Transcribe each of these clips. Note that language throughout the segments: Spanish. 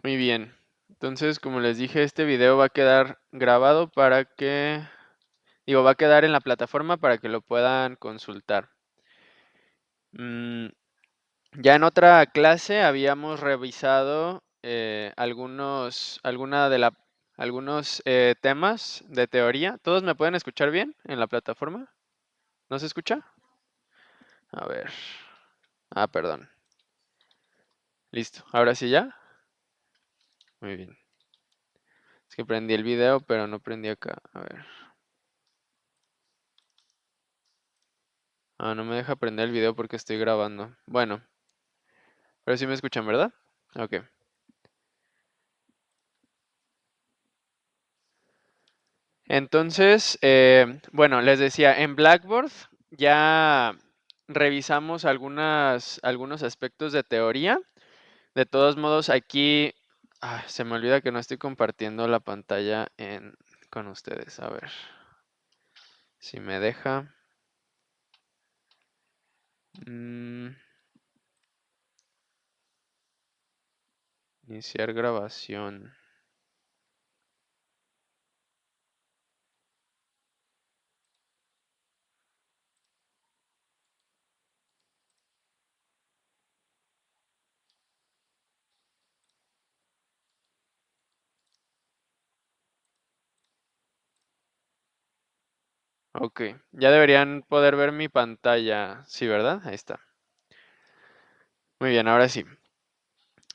Muy bien. Entonces, como les dije, este video va a quedar grabado para que, va a quedar en la plataforma para que lo puedan consultar. Mm, ya en otra clase habíamos revisado algunos temas de teoría. ¿Todos me pueden escuchar bien en la plataforma? ¿No se escucha? A ver. Ah, perdón. Listo. ¿Ahora sí ya? Muy bien. Es que prendí el video, pero no prendí acá. A ver. Ah, no me deja prender el video porque estoy grabando. Bueno, pero sí me escuchan, ¿verdad? Ok. Entonces, bueno, les decía, en Blackboard ya revisamos algunos aspectos de teoría. De todos modos, aquí se me olvida que no estoy compartiendo la pantalla con ustedes. A ver si me deja. Mm, iniciar grabación. Ok, ya deberían poder ver mi pantalla. Sí, ¿verdad? Ahí está. Muy bien, ahora sí.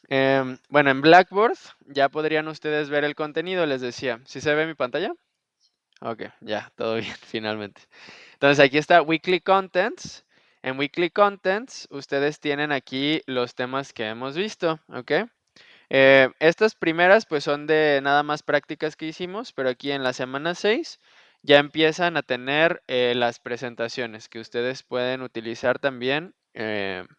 Bueno, en Blackboard ya podrían ustedes ver el contenido, les decía. ¿Sí se ve mi pantalla? Ok, ya, todo bien, finalmente. Entonces aquí está Weekly Contents. En Weekly Contents ustedes tienen aquí los temas que hemos visto, ¿ok? Estas primeras pues son de nada más prácticas que hicimos, pero aquí en la semana 6 ya empiezan a tener las presentaciones que ustedes pueden utilizar también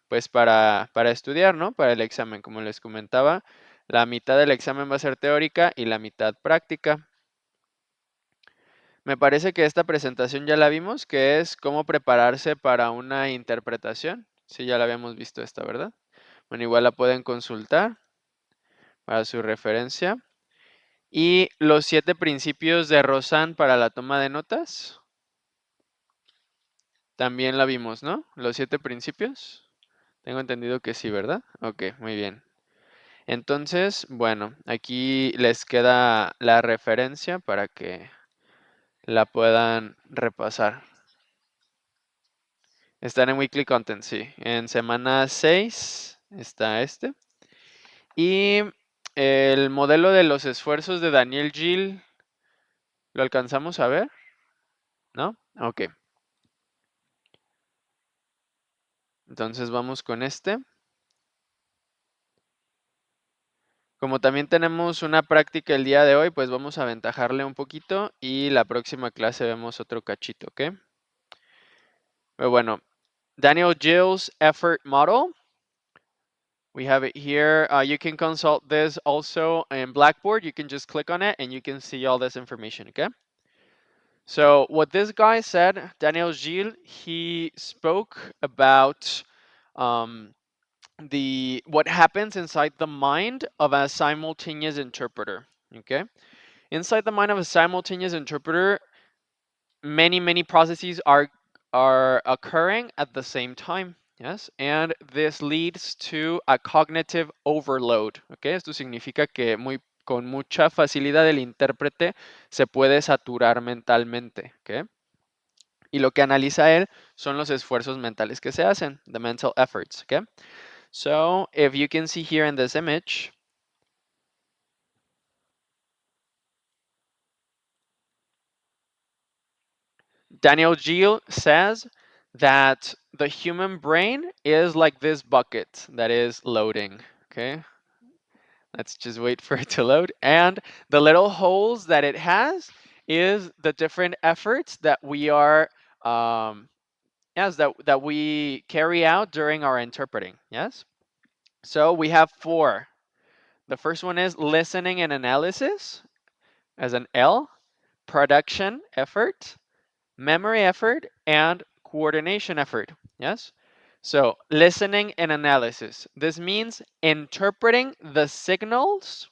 pues para estudiar, ¿no? Para el examen, como les comentaba, la mitad del examen va a ser teórica y la mitad práctica. Me parece que esta presentación ya la vimos, que es cómo prepararse para una interpretación. Sí, ya la habíamos visto esta, ¿verdad? Bueno, igual la pueden consultar para su referencia. Y los 7 principios de Rosan para la toma de notas, también la vimos, ¿no? Los 7 principios. Tengo entendido que sí, ¿verdad? Ok, muy bien. Entonces, bueno, aquí les queda la referencia para que la puedan repasar. Están en Weekly Content, sí. En semana 6 está este. Y el modelo de los esfuerzos de Daniel Gill, ¿lo alcanzamos a ver? ¿No? Ok. Entonces vamos con este. Como también tenemos una práctica el día de hoy, pues vamos a aventajarle un poquito y la próxima clase vemos otro cachito, ¿ok? Pero bueno, Daniel Gill's effort model. We have it here. You can consult this also in Blackboard. You can just click on it and you can see all this information, okay? So what this guy said, Daniel Gilles, he spoke about um, what happens inside the mind of a simultaneous interpreter, okay? Inside the mind of a simultaneous interpreter, many processes are occurring at the same time. Yes, and this leads to a cognitive overload. Okay, esto significa que con mucha facilidad el intérprete se puede saturar mentalmente. Okay, y lo que analiza él son los esfuerzos mentales que se hacen, the mental efforts. Okay, so if you can see here in this image, Daniel Gil says that the human brain is like this bucket that is loading. Okay, let's just wait for it to load. And the little holes that it has is the different efforts that we are, yes, that we carry out during our interpreting. Yes. So we have 4. The first one is listening and analysis as an L, production effort, memory effort, and coordination effort. Yes. So, listening and analysis. This means interpreting the signals,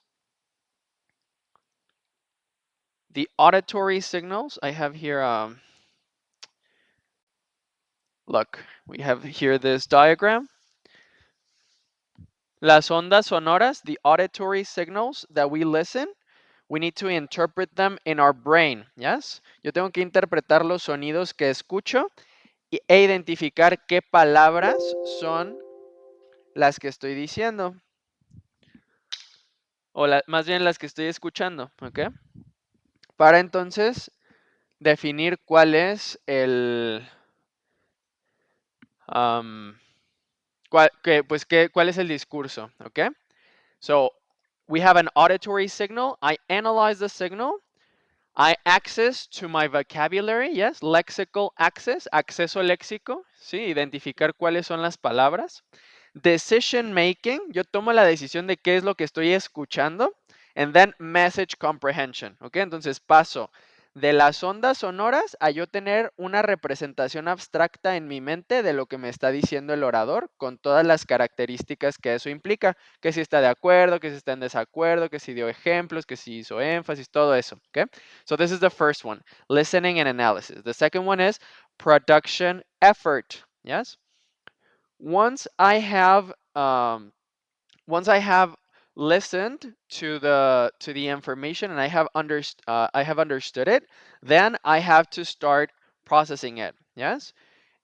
the auditory signals. I have here, look, we have here this diagram. Las ondas sonoras, the auditory signals that we listen, we need to interpret them in our brain, yes? Yo tengo que interpretar los sonidos que escucho e identificar qué palabras son las que estoy diciendo, o más bien las que estoy escuchando, ¿ok? Para entonces definir cuál es el, cuál es el discurso, ¿ok? So, we have an auditory signal. I analyze the signal. I access to my vocabulary, yes, lexical access, acceso léxico, sí, identificar cuáles son las palabras. Decision making, yo tomo la decisión de qué es lo que estoy escuchando. And then message comprehension, ¿ok? Entonces paso de las ondas sonoras a yo tener una representación abstracta en mi mente de lo que me está diciendo el orador con todas las características que eso implica, que si está de acuerdo, que si está en desacuerdo, que si dio ejemplos, que si hizo énfasis, todo eso, ¿ok? So this is the first one, listening and analysis. The second one is production effort, yes? Once I have listened to the information and I have understood it, then I have to start processing it, yes,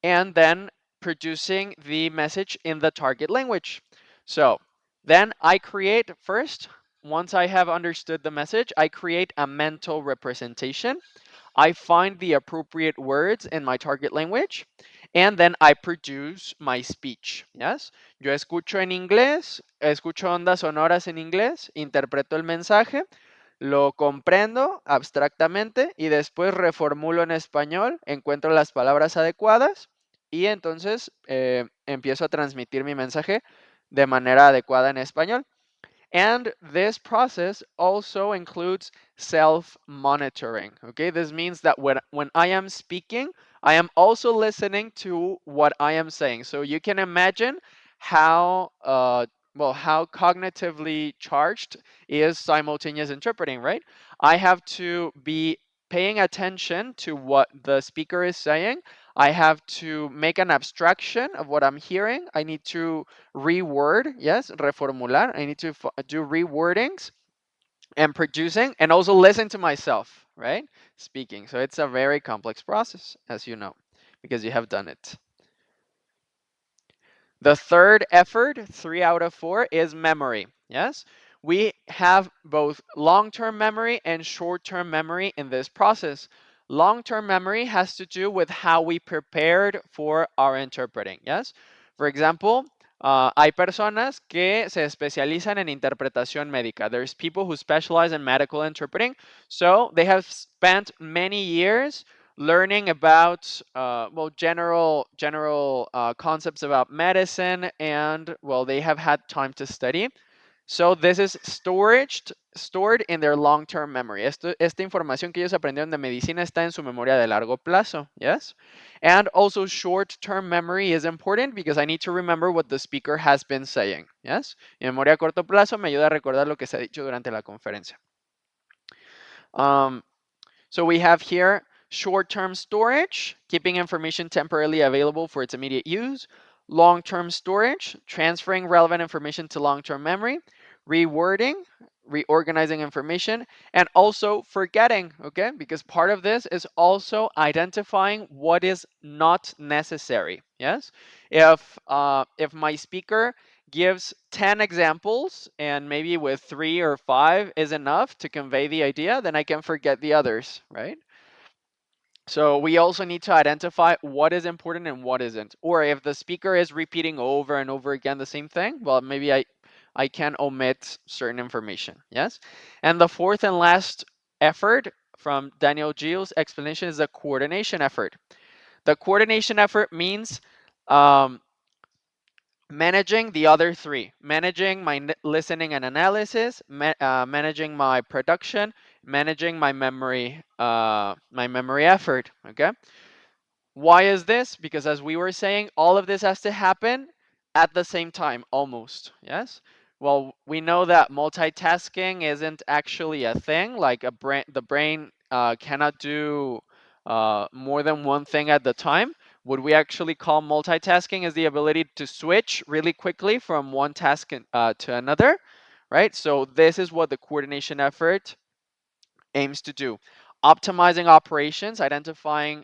and then producing the message in the target language. So then I create first. Once I have understood the message, I create a mental representation. I find the appropriate words in my target language, and then I produce my speech. Yes, yo escucho en inglés, escucho ondas sonoras en inglés, interpreto el mensaje, lo comprendo abstractamente y después reformulo en español, encuentro las palabras adecuadas y entonces empiezo a transmitir mi mensaje de manera adecuada en español. And this process also includes self-monitoring. Okay, this means that when I am speaking, I am also listening to what I am saying. So you can imagine how how cognitively charged is simultaneous interpreting, right? I have to be paying attention to what the speaker is saying. I have to make an abstraction of what I'm hearing. I need to reword, yes, reformular. I need to do rewordings and producing and also listen to myself, right? Speaking. So it's a very complex process, as you know, because you have done it. The third effort, 3 out of 4, is memory. Yes, we have both long-term memory and short-term memory in this process. Long-term memory has to do with how we prepared for our interpreting. Yes, for example, hay personas que se especializan en interpretación médica. There's people who specialize in medical interpreting. So they have spent many years learning about general concepts about medicine, and well, they have had time to study. So this is stored in their long-term memory. Esta información que ellos aprendieron de medicina está en su memoria de largo plazo. Yes, and also short-term memory is important because I need to remember what the speaker has been saying. Yes, mi memoria a corto plazo me ayuda a recordar lo que se ha dicho durante la conferencia. So we have here short-term storage, keeping information temporarily available for its immediate use. Long-term storage, transferring relevant information to long-term memory. Rewording, reorganizing information, and also forgetting, okay? Because part of this is also identifying what is not necessary, yes? If my speaker gives 10 examples and maybe with 3 or 5 is enough to convey the idea, then I can forget the others, right? So we also need to identify what is important and what isn't. Or if the speaker is repeating over and over again the same thing, well, maybe I can omit certain information, yes? And the fourth and last effort from Daniel Gill's explanation is the coordination effort. The coordination effort means managing the other 3, managing my listening and analysis, managing my production, managing my memory effort, okay? Why is this? Because as we were saying, all of this has to happen at the same time, almost. Yes? Well, we know that multitasking isn't actually a thing. Like the brain cannot do more than one thing at the time. What we actually call multitasking is the ability to switch really quickly from one task to another, right? So this is what the coordination effort aims to do. Optimizing operations, identificar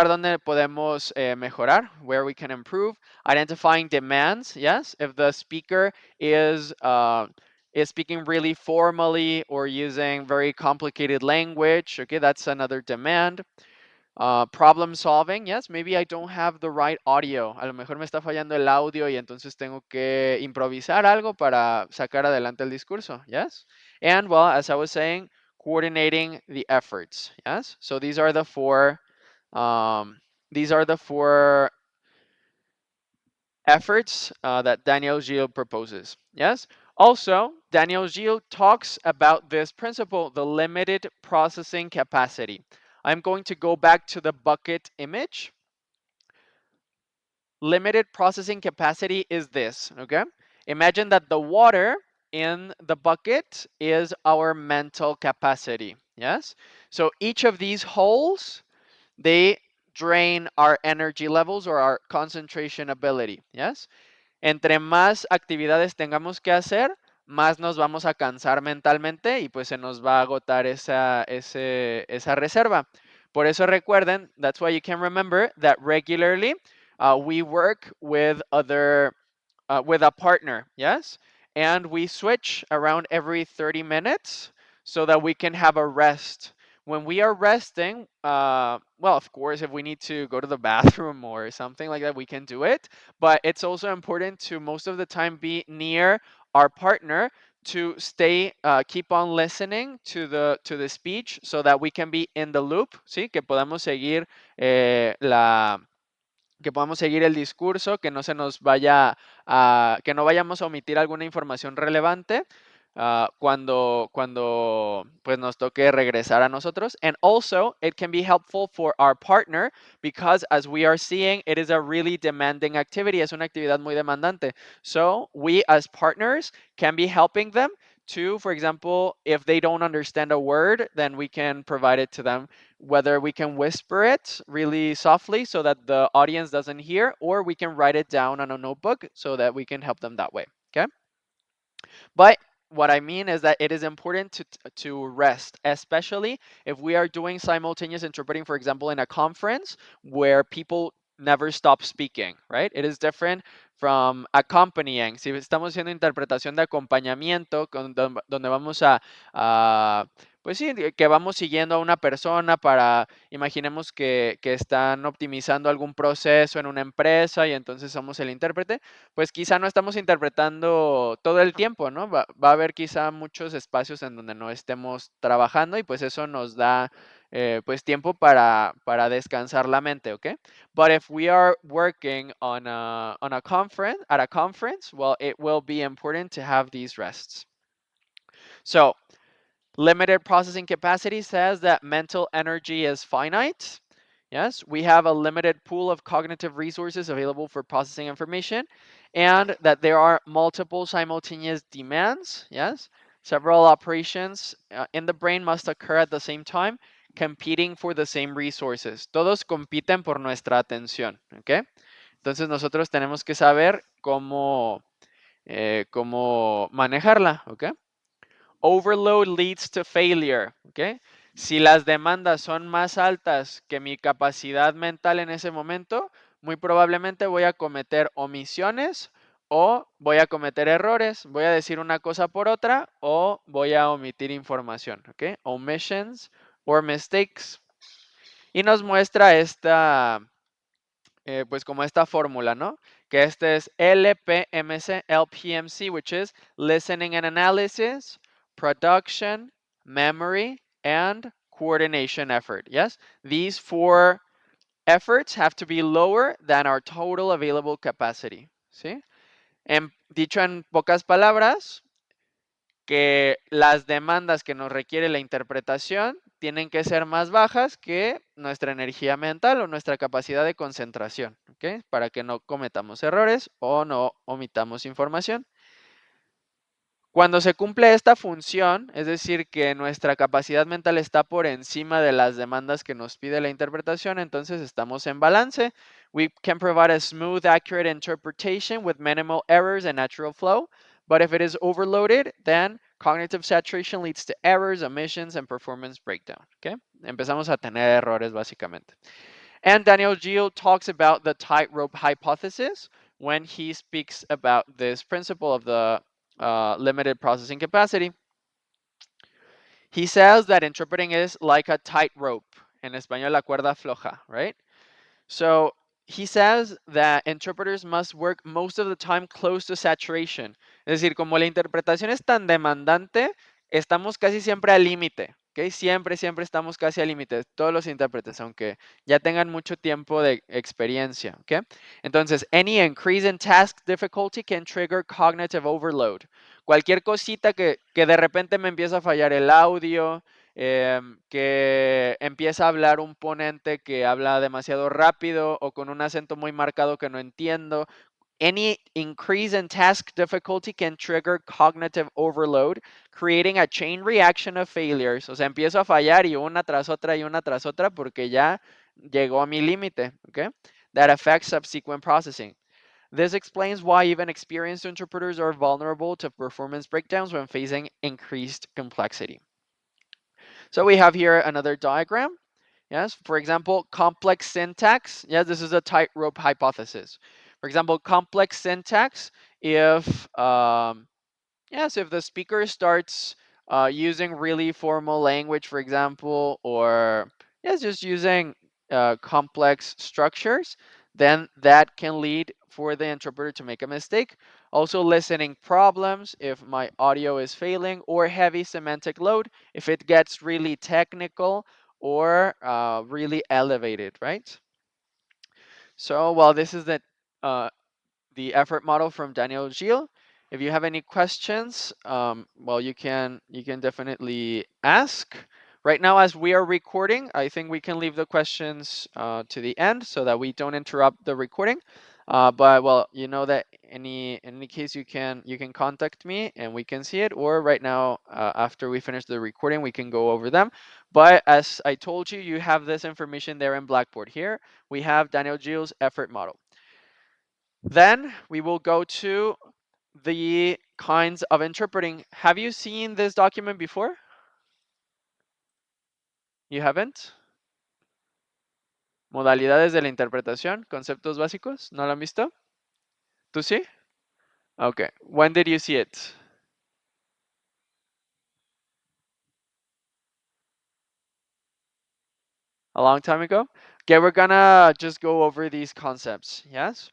dónde podemos mejorar, where we can improve, identifying demands, yes, if the speaker is speaking really formally or using very complicated language, okay, that's another demand. Problem solving, yes, maybe I don't have the right audio, a lo mejor me está fallando el audio y entonces tengo que improvisar algo para sacar adelante el discurso, yes. And well, as I was saying, coordinating the efforts, yes. So um, these are the four efforts that Daniel Gilles proposes. Yes. Also, Daniel Gilles talks about this principle, the limited processing capacity. I'm going to go back to the bucket image. Limited processing capacity is this, okay? Imagine that the water in the bucket is our mental capacity, yes? So each of these holes, they drain our energy levels or our concentration ability, yes? Entre más actividades tengamos que hacer, más nos vamos a cansar mentalmente y pues se nos va a agotar esa reserva. Por eso recuerden, that's why you can remember that regularly we work with a partner, yes? And we switch around every 30 minutes so that we can have a rest. When we are resting, well, of course, if we need to go to the bathroom or something like that, we can do it. But it's also important to most of the time be near our partner to keep on listening to the speech so that we can be in the loop, ¿sí? Que podamos seguir que podamos seguir el discurso, que no se nos vaya que no vayamos a omitir alguna información relevante cuando pues nos toque regresar a nosotros. And also, it can be helpful for our partner because as we are seeing, it is a really demanding activity. Es una actividad muy demandante. So we as partners can be helping them to, for example, if they don't understand a word, then we can provide it to them, whether we can whisper it really softly so that the audience doesn't hear, or we can write it down on a notebook so that we can help them that way. Okay. But what I mean is that it is important to rest, especially if we are doing simultaneous interpreting, for example, in a conference where people never stop speaking, right? It is different from accompanying. Si estamos haciendo interpretación de acompañamiento, donde vamos pues sí, que vamos siguiendo a una persona imaginemos que están optimizando algún proceso en una empresa y entonces somos el intérprete, pues quizá no estamos interpretando todo el tiempo, ¿no? Va a haber quizá muchos espacios en donde no estemos trabajando y pues eso nos da pues tiempo para descansar la mente, ¿ok? But if we are working on a conference, at a conference, well, it will be important to have these rests. So, limited processing capacity says that mental energy is finite. Yes, we have a limited pool of cognitive resources available for processing information, and that there are multiple simultaneous demands. Yes, several operations in the brain must occur at the same time, competing for the same resources. Todos compiten por nuestra atención. ¿Ok? Entonces nosotros tenemos que saber cómo manejarla. ¿Ok? Overload leads to failure, ¿ok? Si las demandas son más altas que mi capacidad mental en ese momento, muy probablemente voy a cometer omisiones o voy a cometer errores, voy a decir una cosa por otra o voy a omitir información, ¿ok? Omissions or mistakes. Y nos muestra pues como esta fórmula, ¿no? Que este es LPMC, which is listening and analysis, production, memory, and coordination effort. Yes, these four efforts have to be lower than our total available capacity. ¿Sí? Dicho en pocas palabras, que las demandas que nos requiere la interpretación tienen que ser más bajas que nuestra energía mental o nuestra capacidad de concentración, ¿ok? Para que no cometamos errores o no omitamos información. Cuando se cumple esta función, es decir, que nuestra capacidad mental está por encima de las demandas que nos pide la interpretación, entonces estamos en balance. We can provide a smooth, accurate interpretation with minimal errors and natural flow. But if it is overloaded, then cognitive saturation leads to errors, omissions, and performance breakdown. ¿Okay? Empezamos a tener errores básicamente. And Daniel Gil talks about the tightrope hypothesis when he speaks about this principle of the limited processing capacity. He says that interpreting is like a tightrope. En español, la cuerda floja, right? So he says that interpreters must work most of the time close to saturation. Es decir, como la interpretación es tan demandante, estamos casi siempre al límite. ¿Ok? Siempre, siempre estamos casi al límite. Todos los intérpretes, aunque ya tengan mucho tiempo de experiencia. ¿Ok? Entonces, any increase in task difficulty can trigger cognitive overload. Cualquier cosita que de repente me empieza a fallar el audio, que empieza a hablar un ponente que habla demasiado rápido o con un acento muy marcado que no entiendo. Any increase in task difficulty can trigger cognitive overload, creating a chain reaction of failures. O sea, empiezo a fallar y una tras otra y una tras otra porque ya llegó a mi límite, ¿ok? That affects subsequent processing. This explains why even experienced interpreters are vulnerable to performance breakdowns when facing increased complexity. So we have here another diagram. Yes, for example, complex syntax. Yes, this is a tightrope hypothesis. For example, complex syntax, if yes, if the speaker starts using really formal language, for example, or yes, just using complex structures, then that can lead for the interpreter to make a mistake. Also, listening problems, if my audio is failing, or heavy semantic load, if it gets really technical or really elevated, right? So, well, this is the effort model from Daniel Gil. If you have any questions, well, you can definitely ask. Right now, as we are recording, I think we can leave the questions to the end so that we don't interrupt the recording. But well, you know that any case you can contact me and we can see it. Or right now, after we finish the recording, we can go over them. But as I told you, you have this information there in Blackboard. Here we have Daniel Gil's effort model. Then we will go to the kinds of interpreting. Have you seen this document before? You haven't? Modalidades de la interpretación, conceptos básicos, ¿no lo han visto? ¿Tú sí? Okay. When did you see it? A long time ago? Okay, we're gonna just go over these concepts, yes?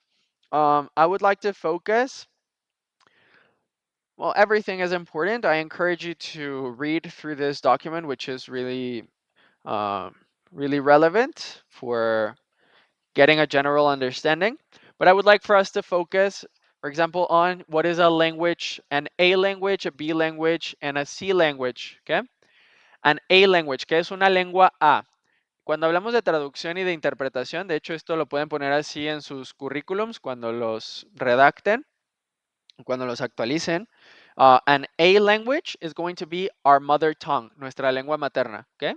I would like to focus, well, everything is important. I encourage you to read through this document, which is really, um, really relevant for getting a general understanding. But I would like for us to focus, for example, on what is a language, an A language, a B language, and a C language, okay? An A language, que es una lengua A. Cuando hablamos de traducción y de interpretación, de hecho esto lo pueden poner así en sus currículums cuando los redacten, cuando los actualicen. An A language is going to be our mother tongue, nuestra lengua materna, okay?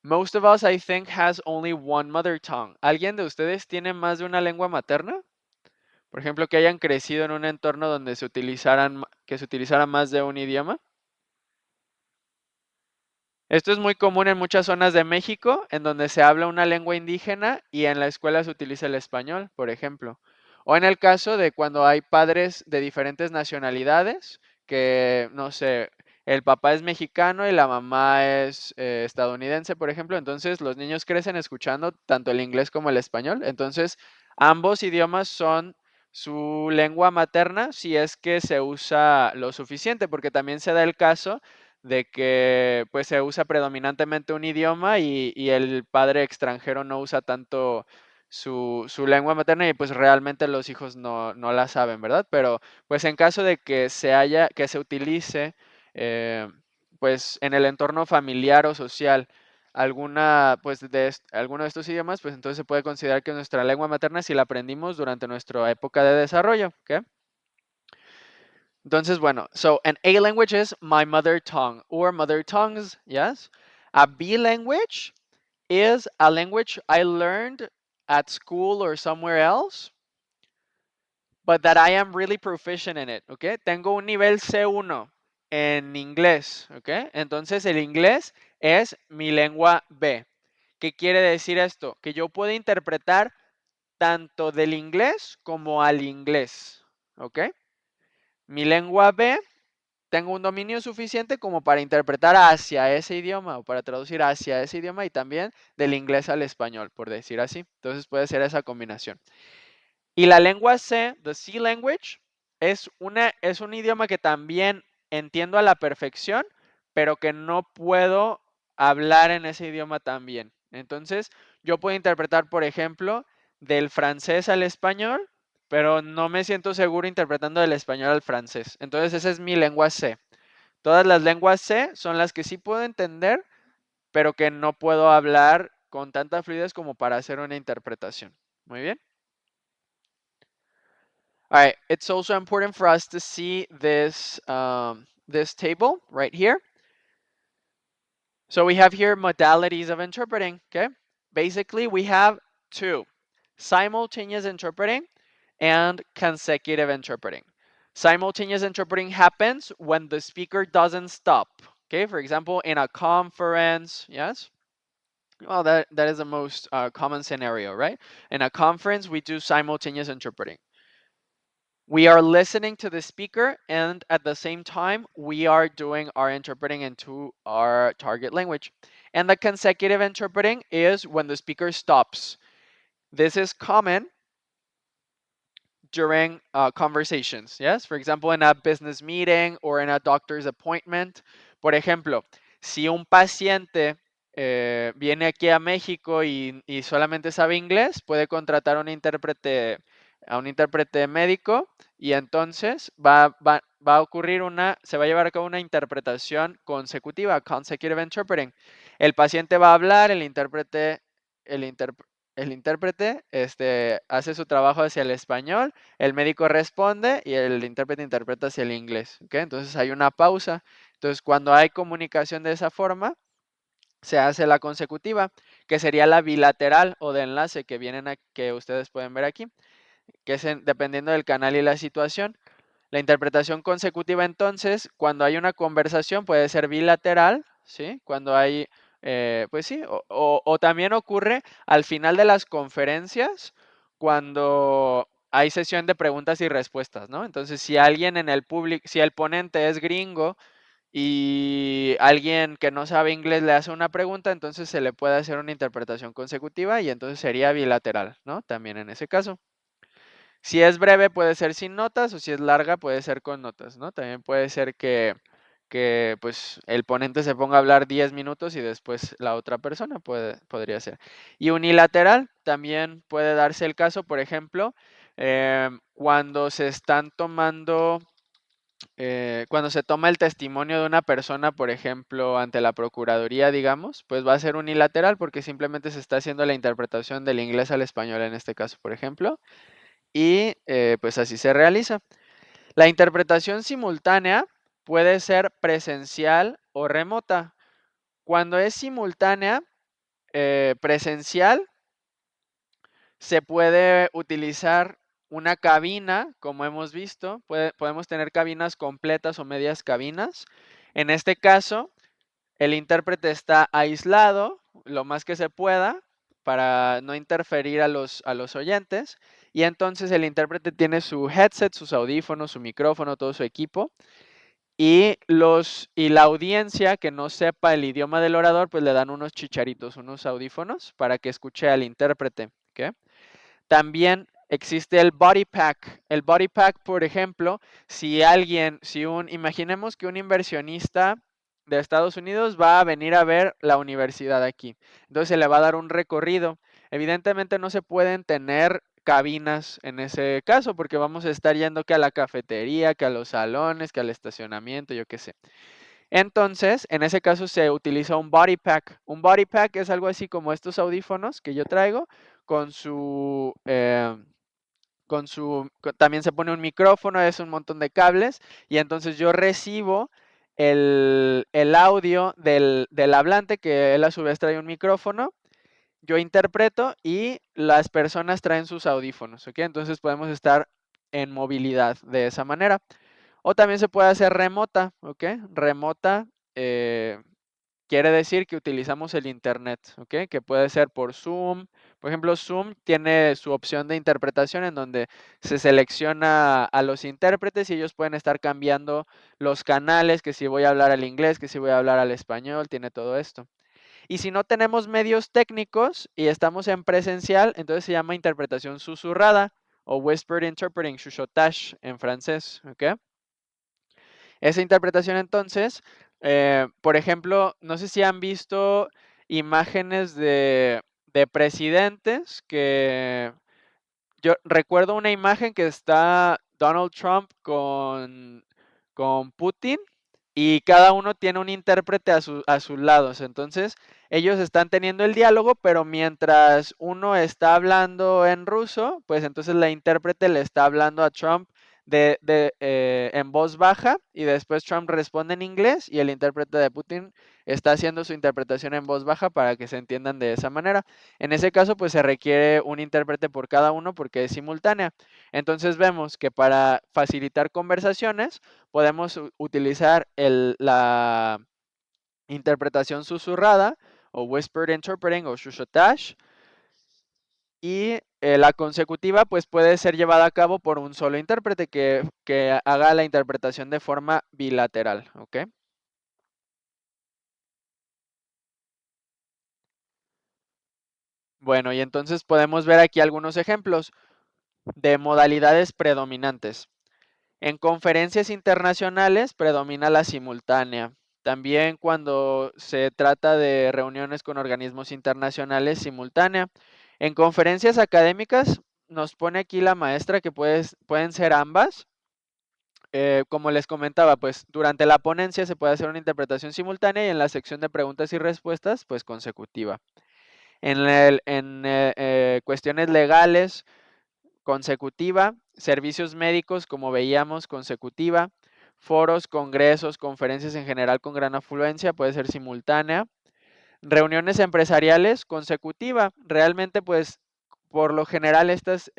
Most of us, I think, has only one mother tongue. ¿Alguien de ustedes tiene más de una lengua materna? Por ejemplo, que hayan crecido en un entorno donde que se utilizara más de un idioma. Esto es muy común en muchas zonas de México, en donde se habla una lengua indígena y en la escuela se utiliza el español, por ejemplo. O en el caso de cuando hay padres de diferentes nacionalidades, que, no sé, el papá es mexicano y la mamá es estadounidense, por ejemplo, entonces los niños crecen escuchando tanto el inglés como el español. Entonces, ambos idiomas son su lengua materna si es que se usa lo suficiente, porque también se da el caso de que pues se usa predominantemente un idioma y el padre extranjero no usa tanto su lengua materna y pues realmente los hijos no la saben, ¿verdad? Pero pues en caso de que se utilice pues en el entorno familiar o social pues alguno de estos idiomas, pues entonces se puede considerar que nuestra lengua materna si la aprendimos durante nuestra época de desarrollo, ¿ok? Entonces, bueno, so an A language is my mother tongue or mother tongues, yes. A B language is a language I learned at school or somewhere else, but that I am really proficient in it, ¿ok? Tengo un nivel C1 en inglés, ¿ok? Entonces el inglés es mi lengua B. ¿Qué quiere decir esto? Que yo puedo interpretar tanto del inglés como al inglés, ¿ok? Mi lengua B, tengo un dominio suficiente como para interpretar hacia ese idioma o para traducir hacia ese idioma y también del inglés al español, por decir así. Entonces puede ser esa combinación. Y la lengua C, the C language, es un idioma que también entiendo a la perfección, pero que no puedo hablar en ese idioma también. Entonces, yo puedo interpretar, por ejemplo, del francés al español, pero no me siento seguro interpretando del español al francés. Entonces, esa es mi lengua C. Todas las lenguas C son las que sí puedo entender, pero que no puedo hablar con tanta fluidez como para hacer una interpretación. Muy bien. All right, it's also important for us to see this table right here. So we have here modalities of interpreting, okay? Basically, we have two, simultaneous interpreting and consecutive interpreting. Simultaneous interpreting happens when the speaker doesn't stop, okay? For example, in a conference, yes? Well, that is the most common scenario, right? In a conference, we do simultaneous interpreting. We are listening to the speaker and at the same time, we are doing our interpreting into our target language. And the consecutive interpreting is when the speaker stops. This is common during conversations, yes? For example, in a business meeting or in a doctor's appointment. Por ejemplo, si un paciente viene aquí a México y solamente sabe inglés, puede contratar a un intérprete médico y entonces va a ocurrir se va a llevar a cabo una interpretación consecutiva, consecutive interpreting. El paciente va a hablar, el intérprete hace su trabajo hacia el español, el médico responde y el intérprete interpreta hacia el inglés. ¿Ok? Entonces hay una pausa. Entonces cuando hay comunicación de esa forma, se hace la consecutiva, que sería la bilateral o de enlace que ustedes pueden ver aquí, que es dependiendo del canal y la situación. La interpretación consecutiva, entonces, cuando hay una conversación puede ser bilateral, ¿sí? Cuando hay, pues sí, o también ocurre al final de las conferencias cuando hay sesión de preguntas y respuestas, ¿no? Entonces, si alguien en el público, si el ponente es gringo y alguien que no sabe inglés le hace una pregunta, entonces se le puede hacer una interpretación consecutiva y entonces sería bilateral, ¿no? También en ese caso. Si es breve puede ser sin notas o si es larga puede ser con notas, ¿no? También puede ser que pues el ponente se ponga a hablar 10 minutos y después la otra persona podría ser. Y unilateral también puede darse el caso, por ejemplo, cuando se están tomando, cuando se toma el testimonio de una persona, por ejemplo, ante la procuraduría, digamos, pues va a ser unilateral porque simplemente se está haciendo la interpretación del inglés al español en este caso, por ejemplo y pues así se realiza. La interpretación simultánea puede ser presencial o remota. Cuando es simultánea, presencial, se puede utilizar una cabina, como hemos visto. Podemos tener cabinas completas o medias cabinas. En este caso, el intérprete está aislado lo más que se pueda para no interferir a los oyentes. Y entonces el intérprete tiene su headset, sus audífonos, su micrófono, todo su equipo. Y la audiencia que no sepa el idioma del orador, pues le dan unos chicharitos, unos audífonos para que escuche al intérprete. ¿Ok? También existe el body pack. El body pack, por ejemplo, imaginemos que un inversionista de Estados Unidos va a venir a ver la universidad aquí. Entonces se le va a dar un recorrido. Evidentemente no se pueden tener cabinas en ese caso porque vamos a estar yendo que a la cafetería, que a los salones, que al estacionamiento, yo qué sé. Entonces, en ese caso se utiliza un body pack. Un body pack es algo así como estos audífonos que yo traigo con su... también se pone un micrófono, es un montón de cables y entonces yo recibo el audio del hablante, que él a su vez trae un micrófono, yo interpreto y las personas traen sus audífonos, ¿ok? Entonces podemos estar en movilidad de esa manera. O también se puede hacer remota, ¿ok? Remota quiere decir que utilizamos el internet, ¿ok? Que puede ser por Zoom. Por ejemplo, Zoom tiene su opción de interpretación en donde se selecciona a los intérpretes y ellos pueden estar cambiando los canales, que si voy a hablar al inglés, que si voy a hablar al español, tiene todo esto. Y si no tenemos medios técnicos y estamos en presencial, entonces se llama interpretación susurrada o whispered interpreting, chuchotage en francés, ¿ok? Esa interpretación entonces, por ejemplo, no sé si han visto imágenes de presidentes que yo recuerdo una imagen que está Donald Trump con Putin y cada uno tiene un intérprete a sus lados. Entonces, ellos están teniendo el diálogo, pero mientras uno está hablando en ruso, pues entonces la intérprete le está hablando a Trump en voz baja y después Trump responde en inglés y el intérprete de Putin está haciendo su interpretación en voz baja para que se entiendan de esa manera. En ese caso, pues se requiere un intérprete por cada uno porque es simultánea. Entonces vemos que para facilitar conversaciones podemos utilizar la interpretación susurrada o whispered interpreting o chuchotage y la consecutiva pues puede ser llevada a cabo por un solo intérprete que haga la interpretación de forma bilateral, ¿ok? Bueno, y entonces podemos ver aquí algunos ejemplos de modalidades predominantes. En conferencias internacionales predomina la simultánea. También cuando se trata de reuniones con organismos internacionales, simultánea. En conferencias académicas nos pone aquí la maestra que pueden ser ambas. Como les comentaba, pues durante la ponencia se puede hacer una interpretación simultánea y en la sección de preguntas y respuestas, pues consecutiva. En cuestiones legales, consecutiva, servicios médicos, como veíamos, consecutiva, foros, congresos, conferencias en general con gran afluencia, puede ser simultánea, reuniones empresariales, consecutiva. Realmente, pues, por lo general estas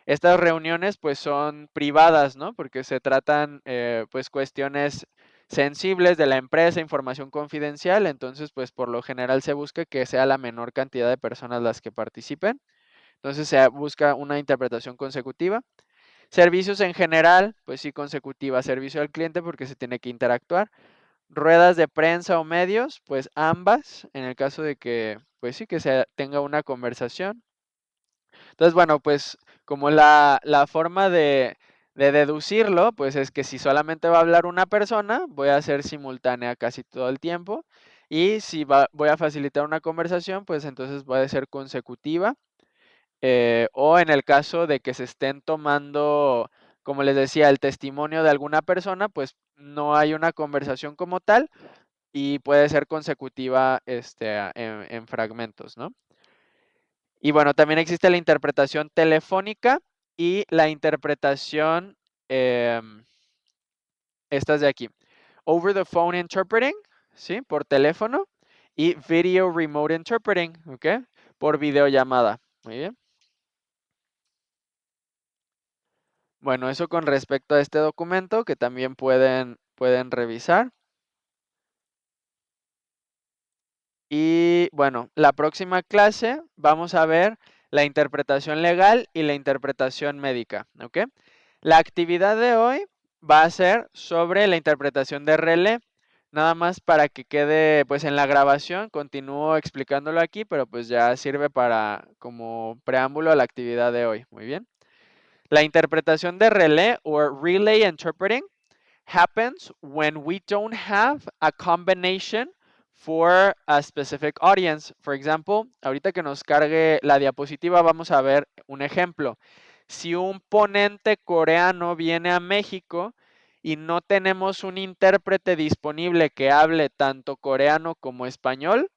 reuniones, pues, son privadas, ¿no? Porque se tratan, pues, cuestiones sensibles de la empresa, información confidencial, entonces, pues, por lo general se busca que sea la menor cantidad de personas las que participen. Entonces se busca una interpretación consecutiva. Servicios en general, pues sí, consecutiva. Servicio al cliente porque se tiene que interactuar. Ruedas de prensa o medios, pues ambas, en el caso de que, pues sí, que se tenga una conversación. Entonces, bueno, pues como la forma de deducirlo, pues es que si solamente va a hablar una persona, voy a hacer simultánea casi todo el tiempo. Y si voy a facilitar una conversación, pues entonces va a ser consecutiva. O en el caso de que se estén tomando, como les decía, el testimonio de alguna persona, pues no hay una conversación como tal y puede ser consecutiva en fragmentos, ¿no? Y bueno, también existe la interpretación telefónica y la interpretación, estas de aquí, over the phone interpreting, ¿sí? Por teléfono y video remote interpreting, ¿ok? Por videollamada. Muy bien. Bueno, eso con respecto a este documento que también pueden revisar. Y bueno, la próxima clase vamos a ver la interpretación legal y la interpretación médica, ¿ok? La actividad de hoy va a ser sobre la interpretación de relé. Nada más para que quede pues en la grabación, continúo explicándolo aquí, pero pues ya sirve para como preámbulo a la actividad de hoy. Muy bien. La interpretación de relé o relay interpreting happens when we don't have a combination for a specific audience. For example, ahorita que nos cargue la diapositiva vamos a ver un ejemplo. Si un ponente coreano viene a México y no tenemos un intérprete disponible que hable tanto coreano como español,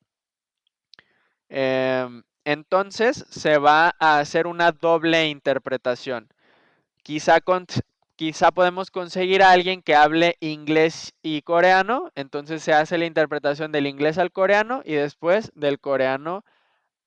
entonces se va a hacer una doble interpretación. Quizá, quizá podemos conseguir a alguien que hable inglés y coreano, entonces se hace la interpretación del inglés al coreano y después del coreano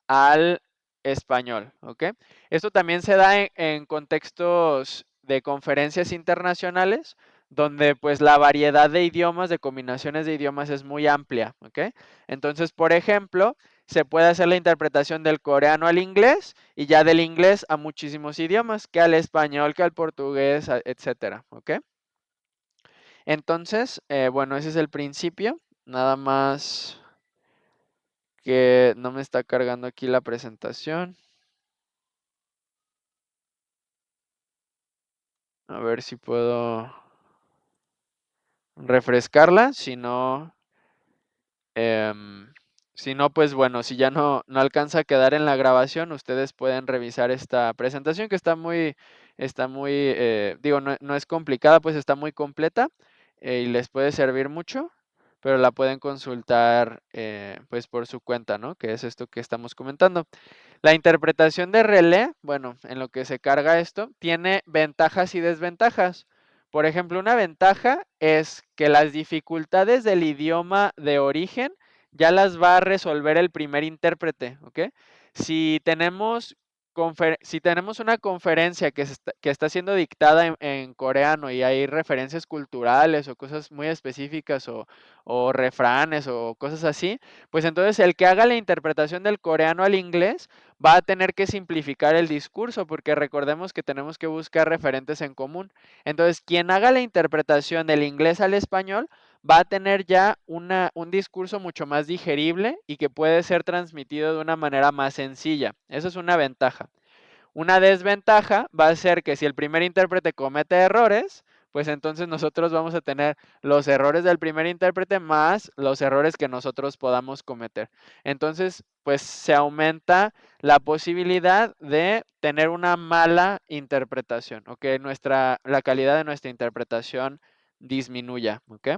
al español, ¿ok? Esto también se da en contextos de conferencias internacionales, donde pues la variedad de idiomas, de combinaciones de idiomas es muy amplia, ¿ok? Entonces, por ejemplo, se puede hacer la interpretación del coreano al inglés y ya del inglés a muchísimos idiomas, que al español, que al portugués, etcétera, ¿ok? Entonces, bueno, ese es el principio, nada más que no me está cargando aquí la presentación. A ver si puedo refrescarla, si no, pues bueno, si ya no alcanza a quedar en la grabación, ustedes pueden revisar esta presentación que está muy, digo, no es complicada, pues está muy completa y les puede servir mucho, pero la pueden consultar pues por su cuenta, ¿no? Que es esto que estamos comentando. La interpretación de relé, bueno, en lo que se carga esto, tiene ventajas y desventajas. Por ejemplo, una ventaja es que las dificultades del idioma de origen ya las va a resolver el primer intérprete, ¿ok? Si tenemos, si tenemos una conferencia que está siendo dictada en coreano y hay referencias culturales o cosas muy específicas o refranes o cosas así, pues entonces el que haga la interpretación del coreano al inglés va a tener que simplificar el discurso porque recordemos que tenemos que buscar referentes en común. Entonces, quien haga la interpretación del inglés al español va a tener ya un discurso mucho más digerible y que puede ser transmitido de una manera más sencilla. Eso es una ventaja. Una desventaja va a ser que si el primer intérprete comete errores, pues entonces nosotros vamos a tener los errores del primer intérprete más los errores que nosotros podamos cometer. Entonces, pues se aumenta la posibilidad de tener una mala interpretación, o que la calidad de nuestra interpretación disminuya, ¿ok?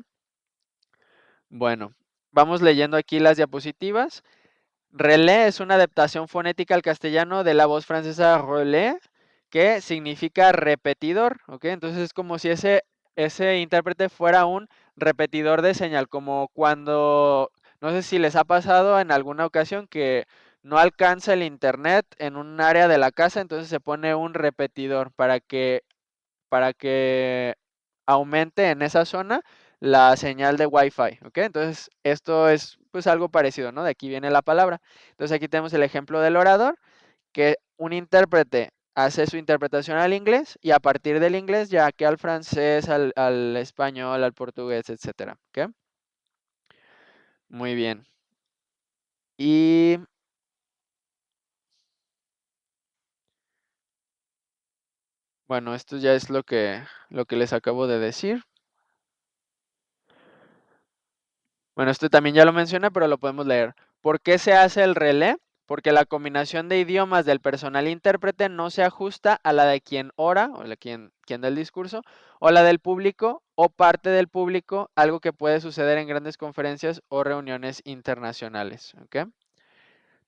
Bueno, vamos leyendo aquí las diapositivas. Relé es una adaptación fonética al castellano de la voz francesa relais, que significa repetidor, ¿ok? Entonces es como si ese intérprete fuera un repetidor de señal, como cuando, no sé si les ha pasado en alguna ocasión que no alcanza el internet en un área de la casa, entonces se pone un repetidor para que aumente en esa zona la señal de Wi-Fi, ¿ok? Entonces, esto es pues algo parecido, ¿no? De aquí viene la palabra. Entonces, aquí tenemos el ejemplo del orador, que un intérprete hace su interpretación al inglés y a partir del inglés ya que al francés, al español, al portugués, etcétera, ¿ok? Muy bien. Y bueno, esto ya es lo que les acabo de decir. Bueno, esto también ya lo menciona, pero lo podemos leer. ¿Por qué se hace el relé? Porque la combinación de idiomas del personal intérprete no se ajusta a la de quien ora, o quien da el discurso, o la del público o parte del público, algo que puede suceder en grandes conferencias o reuniones internacionales. ¿Ok?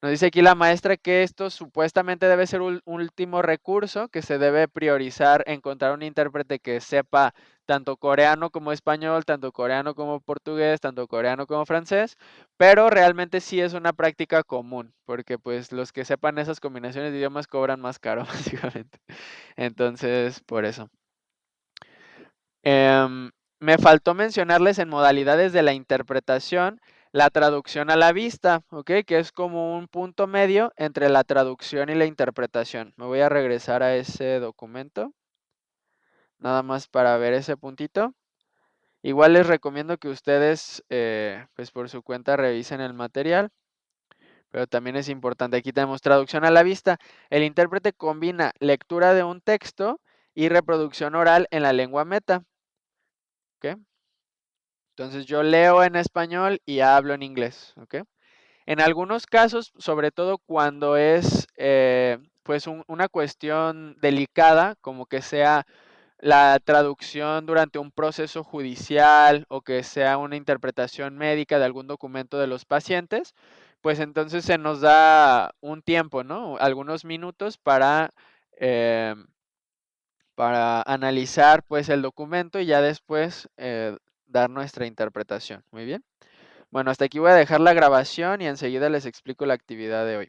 Nos dice aquí la maestra que esto supuestamente debe ser un último recurso, que se debe priorizar encontrar un intérprete que sepa tanto coreano como español, tanto coreano como portugués, tanto coreano como francés, pero realmente sí es una práctica común, porque pues los que sepan esas combinaciones de idiomas cobran más caro, básicamente. Entonces, por eso. Me faltó mencionarles en modalidades de la interpretación la traducción a la vista, ¿ok? Que es como un punto medio entre la traducción y la interpretación. Me voy a regresar a ese documento, nada más para ver ese puntito. Igual les recomiendo que ustedes, pues por su cuenta, revisen el material, pero también es importante. Aquí tenemos traducción a la vista. El intérprete combina lectura de un texto y reproducción oral en la lengua meta, ¿ok? Entonces yo leo en español y hablo en inglés, ¿ok? En algunos casos, sobre todo cuando es pues una cuestión delicada, como que sea la traducción durante un proceso judicial o que sea una interpretación médica de algún documento de los pacientes, pues entonces se nos da un tiempo, ¿no? Algunos minutos para analizar, pues, el documento y ya después, dar nuestra interpretación. Muy bien. Bueno, hasta aquí voy a dejar la grabación y enseguida les explico la actividad de hoy.